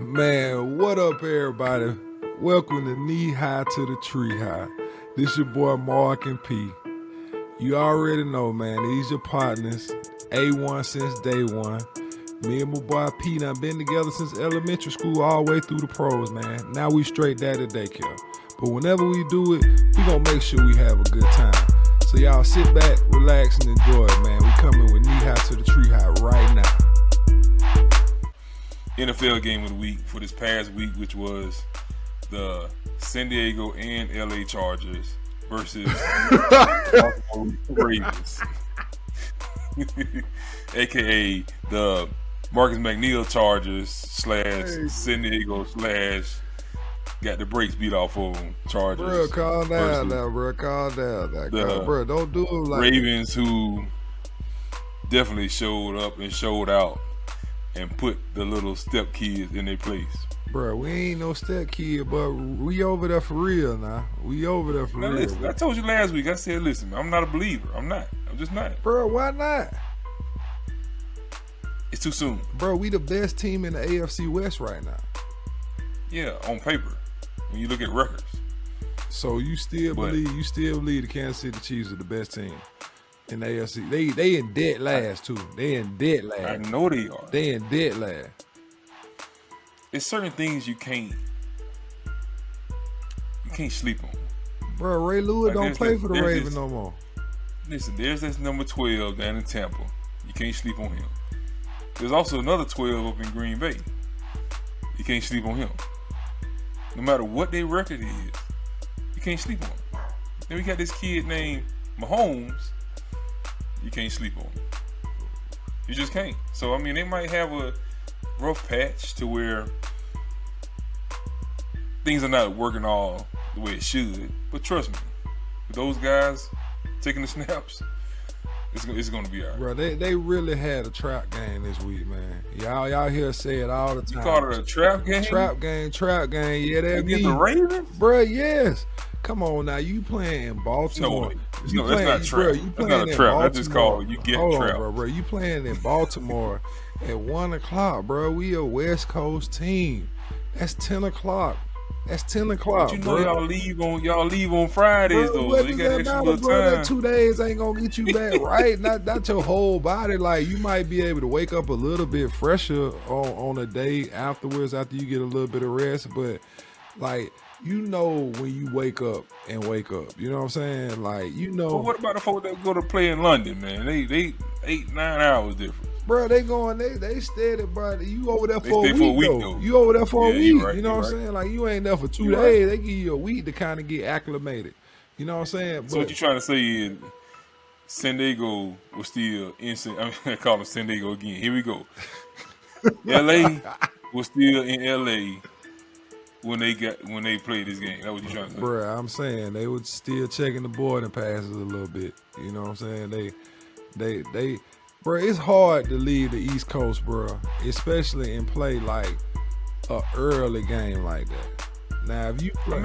Man, what up, everybody? Welcome to Knee High to the Tree High. This your boy Mark and P. You already know, man. These your partners. A1 since day one. Me and my boy P done been together since elementary school all the way through the pros, man. Now we straight daddy daycare. But whenever we do it, we gonna make sure we have a good time. So y'all sit back, relax, and enjoy it, man. We coming with Knee High to the Tree High right now. NFL game of the week for this past week, which was the San Diego and LA Chargers versus Baltimore Ravens, aka the Marcus McNeil Chargers / San Diego / got the brakes beat off of them Chargers. Bro, calm down now, bro. Calm down now. Bro, don't do it like Ravens, who definitely showed up and showed out and put the little step kids in their place. Bro, we ain't no step kid, but we over there for real now. We over there for real. Listen, I told you last week, I said, listen, I'm not a believer. I'm just not. Bro, why not? It's too soon. Bro, we the best team in the AFC West right now. Yeah, on paper. When you look at records. So you still believe the Kansas City Chiefs are the best team in the AFC. They in dead last too. They in dead last. I know they are. They in dead last. It's certain things you can't sleep on. Bro, Ray Lewis don't play for the Ravens no more. Listen, there's this number 12 down in Tampa. You can't sleep on him. There's also another 12 up in Green Bay. You can't sleep on him. No matter what their record is, you can't sleep on him. Then we got this kid named Mahomes. You can't sleep on him. You just can't. So, I mean, they might have a rough patch to where things are not working all the way it should. But trust me, with those guys taking the snaps, it's going to be all right. Bro, they really had a trap game this week, man. Y'all hear say it all the time. You call it a trap game? Trap game. Yeah, that against the Ravens? Bro, yes. Come on now, you playing in Baltimore. No, that's not trap. That's not a trap. That's just called you get trapped. Bro. You playing in Baltimore at 1 o'clock, bro. We a West Coast team. That's 10 o'clock. That's 10 o'clock, but you bro. know y'all leave on Fridays, bro, though. So you got extra little time. That 2 days ain't gonna get you back right. Not your whole body. Like, you might be able to wake up a little bit fresher on a day afterwards after you get a little bit of rest. But like, you know when you wake up. You know what I'm saying? Like, you know. But what about the folks that go to play in London, man? They 8-9 hours different. Bro, they steady, bro. You over there for a week, though. You over there for a week. Right, you know what I'm saying? Like, you ain't there for 2 days. They give you a week to kind of get acclimated. You know what I'm saying? So what you trying to say is San Diego was still in. I call them San Diego again. Here we go. LA was still in LA when they played this game. That's what you trying to say? Bro, I'm saying they was still checking the boarding passes a little bit. You know what I'm saying? They bro, it's hard to leave the East Coast, bro, especially in play like a early game like that. Now, if you play a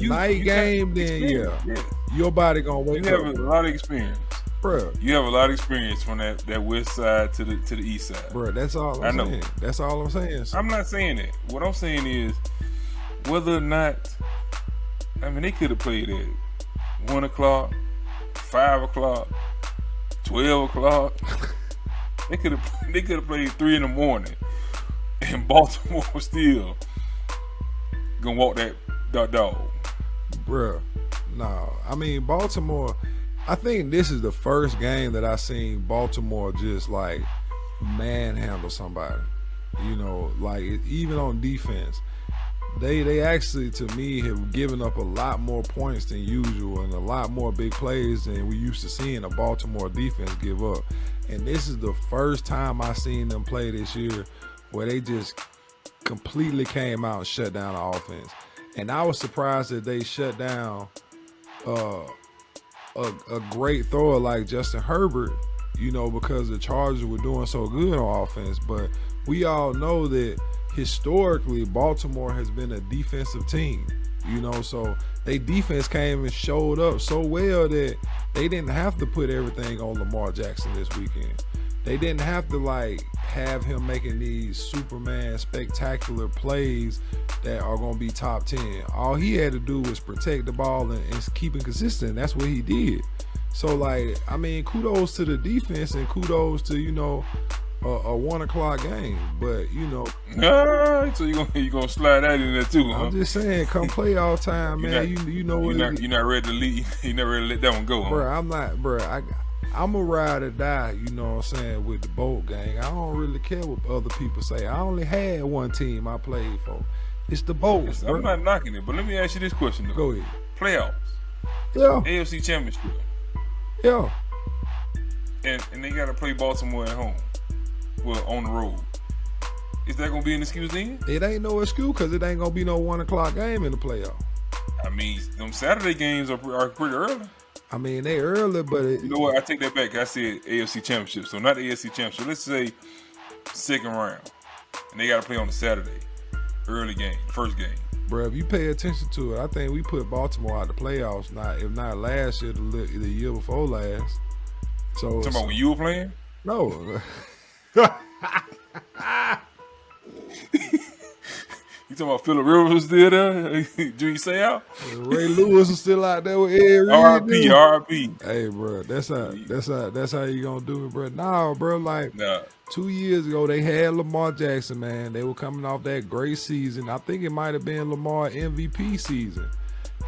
night game, then yeah, your body gonna wake up. You have a lot of experience, bro. You have a lot of experience from that west side to the east side, bro. That's all I'm saying. That's all I'm saying. I'm not saying that. What I'm saying is whether or not, I mean, they could have played at 1 o'clock, 5 o'clock. 12 o'clock. They could have played 3 in the morning, and Baltimore was still gonna walk that dog. Bruh, no. I mean, Baltimore. I think this is the first game that I seen Baltimore just like manhandle somebody. You know, like even on defense. They actually, to me, have given up a lot more points than usual and a lot more big plays than we used to seeing a Baltimore defense give up. And this is the first time I seen them play this year where they just completely came out and shut down the offense. And I was surprised that they shut down a great thrower like Justin Herbert, you know, because the Chargers were doing so good on offense. But we all know that historically, Baltimore has been a defensive team, you know, so they defense came and showed up so well that they didn't have to put everything on Lamar Jackson this weekend. They didn't have to like have him making these Superman spectacular plays that are gonna be top 10. All he had to do was protect the ball and keep it consistent. That's what he did. So like, I mean, kudos to the defense and kudos to, you know, a 1 o'clock game. But you know, so you gonna slide that in there too, huh? I'm just saying, come play all time, man. You know what? You're not ready to leave. You never ready to let that one go, huh? Bro, I'm not, bro. I'm a ride or die, you know what I'm saying, with the Bolt gang. I don't really care what other people say. I only had one team I played for. It's the Bolts, bro. I'm not knocking it, but let me ask you this question, though. Go ahead. Playoffs. Yeah. AFC Championship. Yeah. And they got to play Baltimore at home. Well, on the road. Is that going to be an excuse then? It ain't no excuse because it ain't going to be no 1 o'clock game in the playoff. I mean, them Saturday games are pretty early. I mean, they early, but you know what? I take that back. I said AFC Championship, so not the AFC Championship. Let's say second round, and they got to play on the Saturday, early game, first game. Bro, if you pay attention to it, I think we put Baltimore out the playoffs. If not last year, the year before last. So talking about when you were playing? No. You talking about Phillip Rivers was still there? Junior Seau? Ray Lewis was still out there with Ed Reed. R.I.P. Hey, bro, that's how you gonna do it, bro. Nah, bro, like 2 years ago they had Lamar Jackson, man. They were coming off that great season. I think it might have been Lamar MVP season.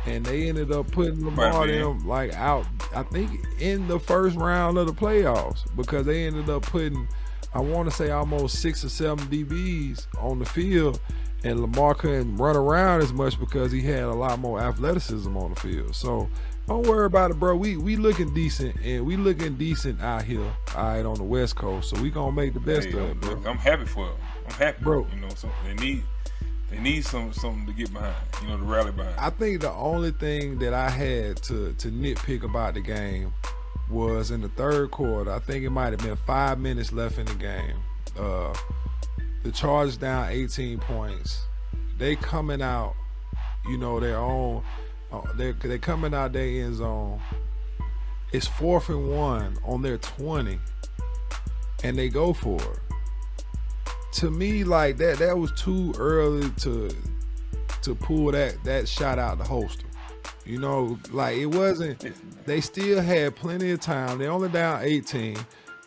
And they ended up putting Lamar them like out, I think, in the first round of the playoffs because they ended up putting, I want to say, almost 6 or 7 DBs on the field, and Lamar couldn't run around as much because he had a lot more athleticism on the field. So don't worry about it, bro. We looking decent, and we looking decent out here, all right, on the West Coast. So we gonna make the best of it, bro. I'm happy for them. I'm happy, bro. You know, so they need something to get behind, you know, to rally behind. I think the only thing that I had to nitpick about the game was in the third quarter. I think it might have been 5 minutes left in the game. The Chargers down 18 points. They coming out, you know, their own. They coming out their end zone. It's 4th and 1 on their 20, and they go for it. To me, like that was too early to pull that shot out the holster. You know, like it wasn't. They still had plenty of time. They only down 18.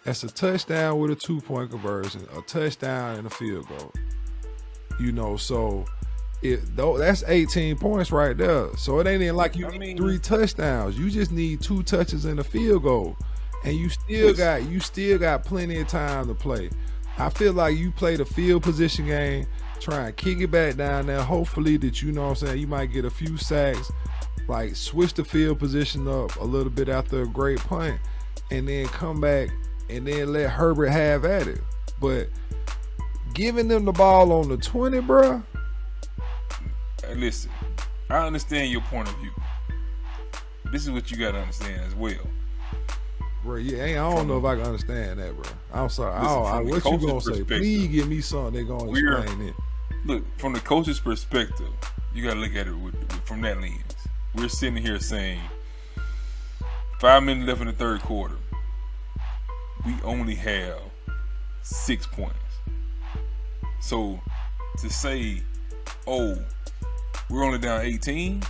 That's a touchdown with a 2-point conversion, a touchdown and a field goal. You know, so that's 18 points right there. So it ain't even like you need 3 touchdowns. You just need 2 touches and a field goal, and you still got plenty of time to play. I feel like you play the field position game, try and kick it back down there. Hopefully that, you know what I'm saying, you might get a few sacks, like switch the field position up a little bit after a great punt, and then come back and then let Herbert have at it. But giving them the ball on the 20, bro. Hey, listen, I understand your point of view. This is what you got to understand as well. Bro, I don't know if I can understand that, bro. I'm sorry. What you gonna say? Please give me something they're gonna explain it. Look, from the coach's perspective, you gotta look at it from that lens. We're sitting here saying 5 minutes left in the third quarter. We only have 6 points. So to say, oh, we're only down 18,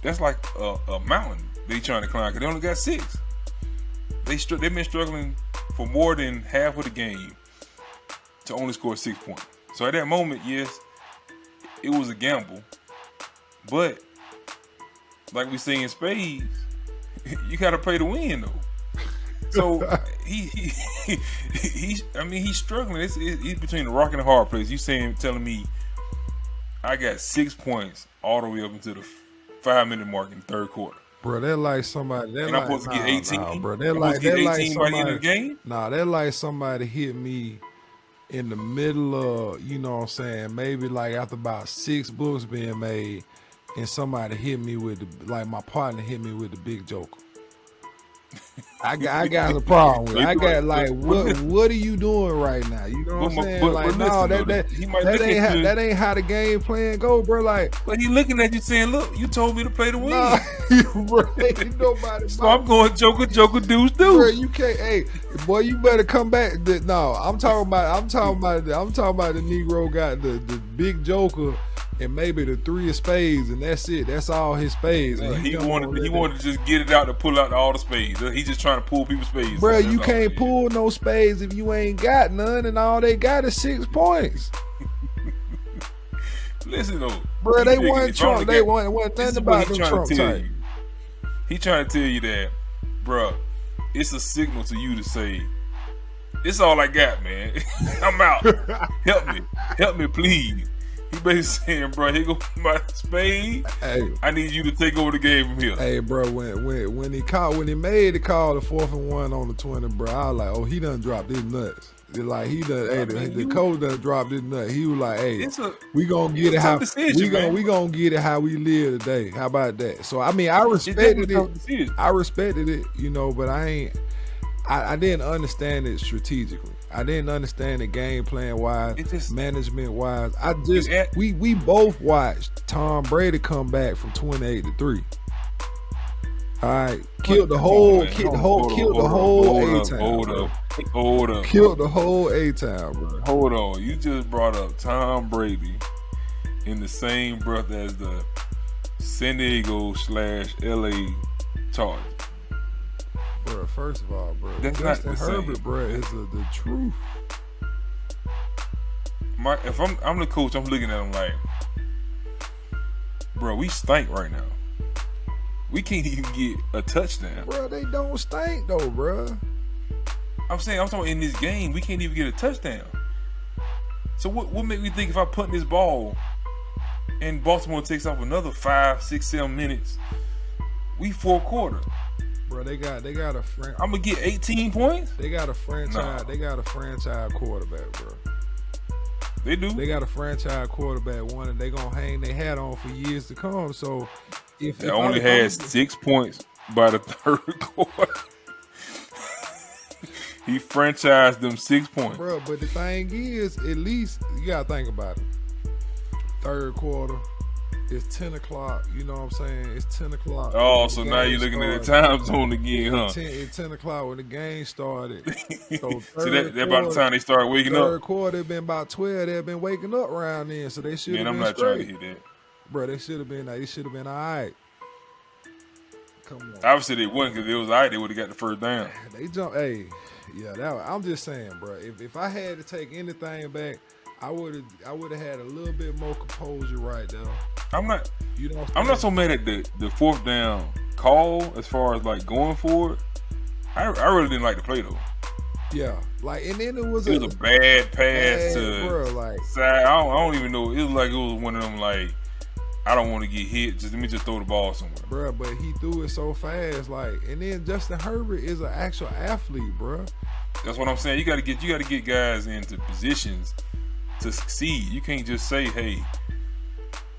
that's like a mountain they trying to climb because they only got 6. They've been struggling for more than half of the game to only score 6 points. So at that moment, yes, it was a gamble. But like we say in spades, you got to play to win, though. So he's struggling. He's between the rock and the hard place. You telling me I got 6 points all the way up into the 5-minute mark in the third quarter. Bro, they're like somebody. And I'm supposed to get 18. Nah, bro, they're like 18 by the end of the game. Nah, they're like somebody hit me in the middle of, you know what I'm saying, maybe like after about 6 books being made, and somebody hit me with like my partner hit me with the big joker. I got a problem with it. I got like, but listen, what are you doing right now? You know what I'm saying? Like, no, he might look at you. that ain't how the game plan go, bro. Like, But he looking at you saying, "Look, you told me to play the win, bro, ain't nobody. so I'm going Joker, deuce, Bro, deuce." you can't. Hey, boy, you better come back. No, I'm talking about the Negro got the big Joker and maybe the 3 of spades, and that's it. That's all his spades. And He wanted to just get it out to pull out all the spades. He's just trying to pull people's spades. Bro, That's you all can't it is. pull no spades if you ain't got none, and all they got is 6 points. Listen though, Bro, they figure won if I Trump. only They got- won this nothing is what about he them trying Trump to tell type. you. He trying to tell you that, bro, it's a signal to you to say, "It's all I got, man. I'm out. Help me, please." He basically saying, "Bro, here go my spade. Hey, I need you to take over the game from here." hey, bro, when he made the call, the 4th and 1 on the 20, bro, I was like, oh, he done dropped his nuts. Like he done, hey, the coach done dropped his nut. He was like, hey, we gonna get it how we gonna get it how we live today. How about that? So I mean, I respected it. I respected it, you know, but I didn't understand it strategically. I didn't understand it game plan wise, management wise. We both watched Tom Brady come back from 28-3. All right, killed the whole A-Town. Hold up. Killed the whole A-Town, bro. Hold on. You just brought up Tom Brady in the same breath as the San Diego / LA Chargers. Bro, first of all, bro, That's Justin not the Herbert, same. bro, is the truth. If I'm the coach, I'm looking at him like, bro, we stink right now. We can't even get a touchdown. Bro, they don't stink though, bro. I'm talking in this game, we can't even get a touchdown. So what make me think if I punt this ball and Baltimore takes off another 5, 6, 7 minutes, we 4th quarter. Bro, they got a friend. I'm gonna get 18 points. They got a franchise. No. They got a franchise quarterback, bro. They do. They got a franchise quarterback, one that they gonna hang their hat on for years to come. So if They only had 6 points by the 3rd quarter. He franchised them 6 points. Bro, but the thing is, at least you gotta think about it. 3rd quarter, it's 10 o'clock. You know what I'm saying? It's 10 o'clock. Oh, so now you're looking at the time zone again, huh? It's 10 o'clock when the game started. So See, that about the time they start waking up. 3rd quarter, it been about 12. They've been waking up around then, so they should have been I'm not straight. trying to hit that. Bro, they should have been. They should have been all right. Come on. Obviously they wouldn't, because if it was all right, they would have got the first down. They jump. Hey, yeah. I'm just saying, bro. If I had to take anything back, I would have had a little bit more composure right there. I'm not You so mad at the 4th down call as far as like going for it. I really didn't like the play though. Yeah, like, and then it was a bad pass to bro, like, side. I don't even know. It was like it was one of them like, I don't want to get hit. Just let me just throw the ball somewhere. Bro, but he threw it so fast, like, and then Justin Herbert is an actual athlete, bro. That's what I'm saying. You got to get guys into positions to succeed. You can't just say, hey,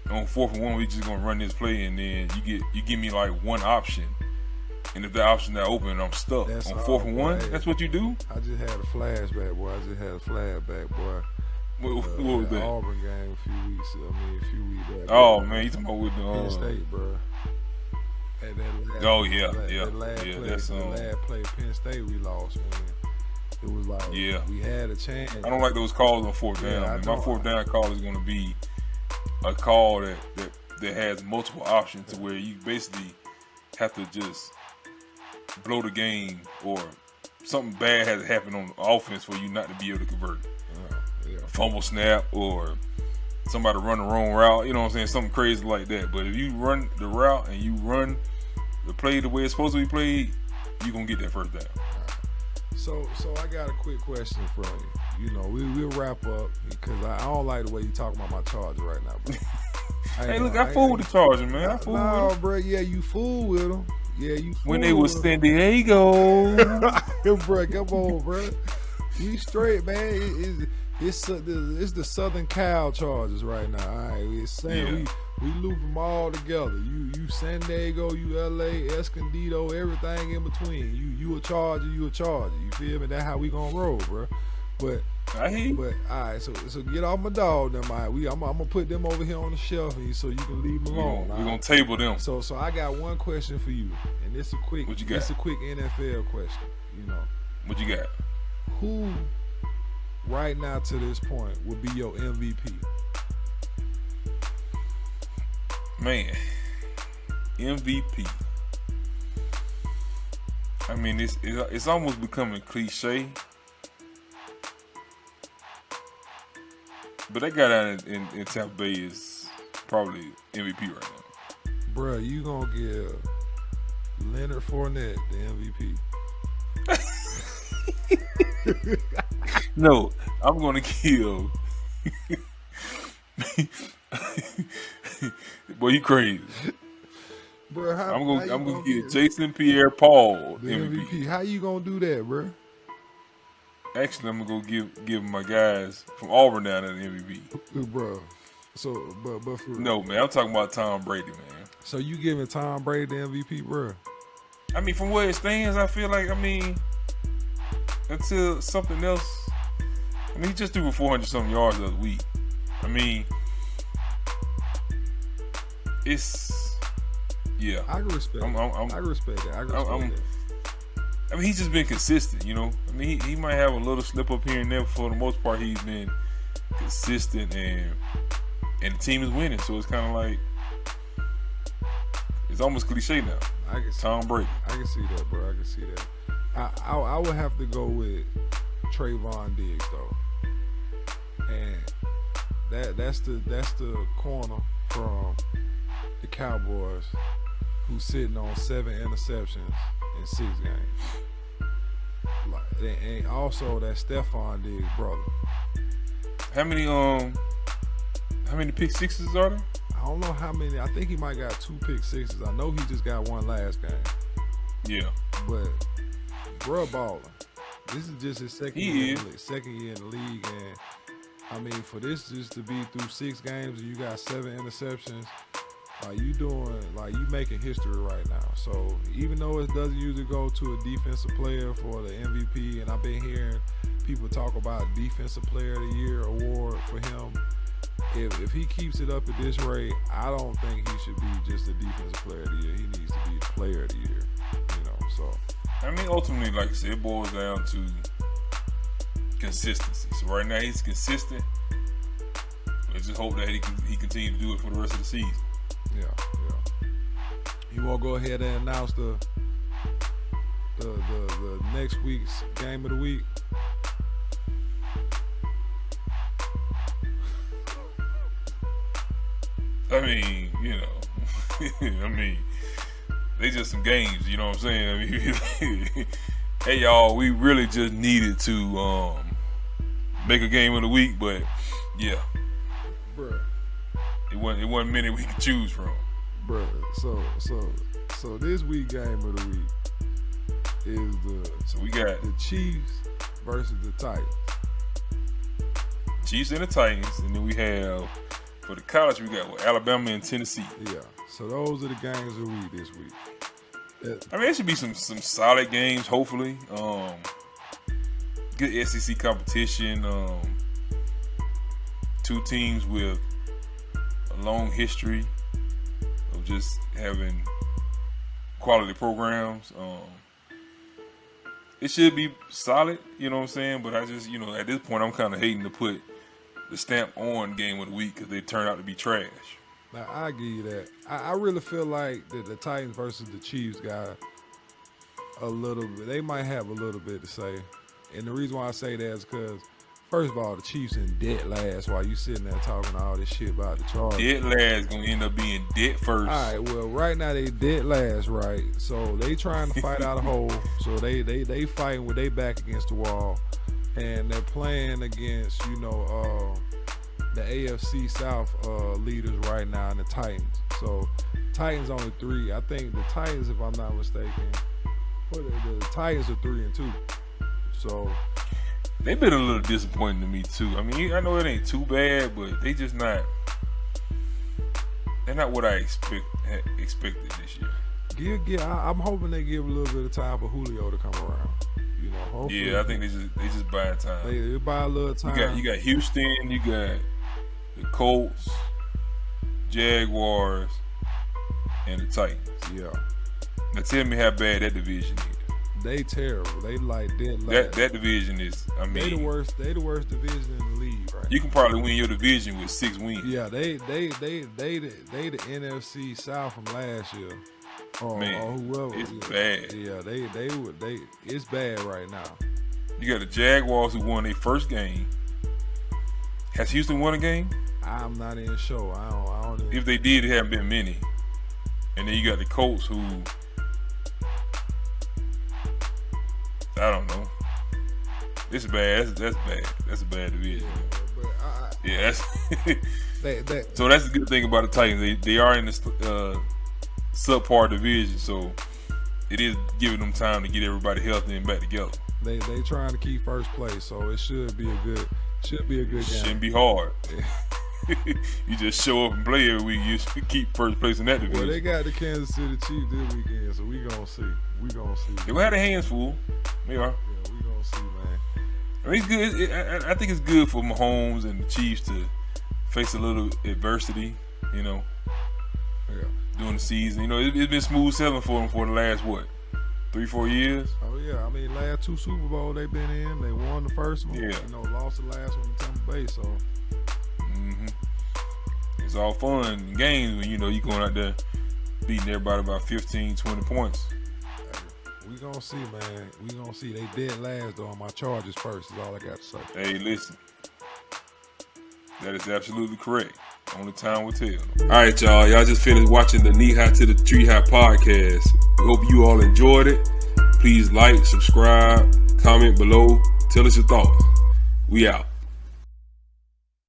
on 4th and 1, we just gonna run this play, and then you give me like one option, and if that option not open, I'm stuck. That's on all, 4th and 1. boy. That's what you do. I just had a flashback, boy. Boy. What was that that? Auburn game a few weeks back. Oh man, you talking about with Penn the State, bro. That last, Oh, yeah, that yeah, last yeah, play, that's, the last play Penn State we lost when it was like, Yeah. we had a chance. I don't like those calls on 4th Yeah, down. I Man. My don't. 4th down call is going to be a call that has multiple options to where you basically have to just blow the game, or something bad has happened on offense for you not to be able to convert. Yeah. A fumble snap, or somebody run the wrong route. You know what I'm saying? Something crazy like that. But if you run the route and you run the play the way it's supposed to be played, you're going to get that first down. So I got a quick question for you. You know, we'll wrap up because I don't like the way you talking about my Charger right now, bro. Hey, look, I fooled with the Chargers, man. I fooled with them. No, bro. Yeah, you fool with them. Yeah, you fool When they was with San Diego. bro, come on, bro. We straight, man. It's the Southern Cal Chargers right now. All right, we're saying We loop them all together. You San Diego, you LA, Escondido, everything in between. You a Charger, you a Charger. You feel me? That's how we gonna roll, bro. But I hear you. All right, so get off my dog, them. I'm gonna put them over here on the shelf, so you can leave them alone. We're gonna table them. So I got one question for you, and it's a quick. What you got? It's a quick NFL question. You know, What you got? who right now to this point would be your MVP? Man, MVP. I mean, it's almost becoming cliche. But that guy down in Tampa Bay is probably MVP right now. Bruh, you gonna give Leonard Fournette the MVP? No, I'm gonna kill. Boy, you crazy. Bruh, I'm gonna give Jason Pierre-Paul the MVP. How you gonna do that, bruh? Actually, I'm gonna go give my guys from Auburn down at the MVP. Bruh. So, but for No, man, I'm talking about Tom Brady, man. So you giving Tom Brady the MVP, bruh? I mean, from where it stands, I feel like, until something else. He just threw for 400 something yards the other week. Yeah. I can respect. I respect that. He's just been consistent, you know. He might have a little slip up here and there, but for the most part, he's been consistent, and the team is winning. So it's kind of like it's almost cliche now. Tom Brady. I can see that, bro. I can see that. I would have to go with Trayvon Diggs though, and that's the corner from the Cowboys who's sitting on 7 interceptions in 6 games. And also that Stephon Diggs brother. How many pick sixes are there? I don't know how many. I think he might got 2 pick sixes. I know he just got one last game. Yeah. But bruh balling. This is just his second year in the league, and for this just to be through 6 games and you got 7 interceptions, you making history right now. So even though it doesn't usually go to a defensive player for the MVP, and I've been hearing people talk about Defensive Player of the Year award for him, if he keeps it up at this rate, I don't think he should be just a Defensive Player of the Year. He needs to be a Player of the Year. So ultimately, like I said, it boils down to consistency. So right now he's consistent. Let's just hope that he continue to do it for the rest of the season. Yeah. You want to go ahead and announce the next week's game of the week? They just some games, you know what I'm saying? Hey y'all, we really just needed to make a game of the week, but yeah. Bruh. It wasn't many we could choose from. Bruh, so this week game of the week is we got the Chiefs versus the Titans. Chiefs and the Titans, and then we have for the college we got Alabama and Tennessee. Yeah. So those are the games of the week this week. There should be some solid games, hopefully. Good SEC competition. 2 teams with a long history of just having quality programs. It should be solid, you know what I'm saying? But I just, at this point, I'm kind of hating to put the stamp on game of the week because they turn out to be trash. Now, I give you that. I really feel like that the Titans versus the Chiefs got a little bit. They might have a little bit to say. And the reason why I say that is because, first of all, the Chiefs in dead last while you sitting there talking all this shit about the Chargers. Dead last going to end up being dead first. All right, well, right now they dead last, right? So they trying to fight out a hole. So they fighting with their back against the wall. And they're playing against, the AFC South leaders right now in the Titans. So Titans only 3. I think the Titans, if I'm not mistaken, the Titans are 3-2. So they've been a little disappointing to me too. I know it ain't too bad, but they just not. they're not what I expected this year. I'm hoping they give a little bit of time for Julio to come around. You know, hopefully. Yeah, I think they just buying time. They buy a little time. You got Houston, you got the Colts, Jaguars, and the Titans. Yeah. Now tell me how bad that division is. They terrible. They that division is. I mean, they the worst division in the league, right? You can probably win your division with 6 wins. Yeah, they the NFC South from last year. Or whoever. It's bad. Yeah, they it's bad right now. You got the Jaguars who won their first game. Has Houston won a game? I'm not even sure. I don't even... If they did, it haven't been many. And then you got the Colts who, I don't know. It's bad. That's bad. That's a bad division. Yeah, that's. So that's the good thing about the Titans. They are in the subpar division, so it is giving them time to get everybody healthy and back together. They trying to keep first place, so it should be a good game. Shouldn't be hard. You just show up and play every week. You should keep first place in that division. Well, they got the Kansas City Chiefs this weekend, so we gonna see. They will have their hands full. They are. Yeah, we gonna see, man. I mean, it's good. I think it's good for Mahomes and the Chiefs to face a little adversity. You know. Yeah. During the season, you know, it's been smooth sailing for them for the last 3-4 years. Oh yeah, I mean, last 2 Super Bowls they've been in. They won the first one. Yeah. You know, lost the last one to Tampa Bay. So. It's all fun and games when, you know, you're going out there beating everybody by 15, 20 points. We gonna see, man. We gonna see. They dead last though on my Chargers first is all I got to say. Hey, listen. That is absolutely correct. Only time will tell. All right, y'all. Y'all just finished watching the Knee High to the Tree High podcast. We hope you all enjoyed it. Please like, subscribe, comment below. Tell us your thoughts. We out.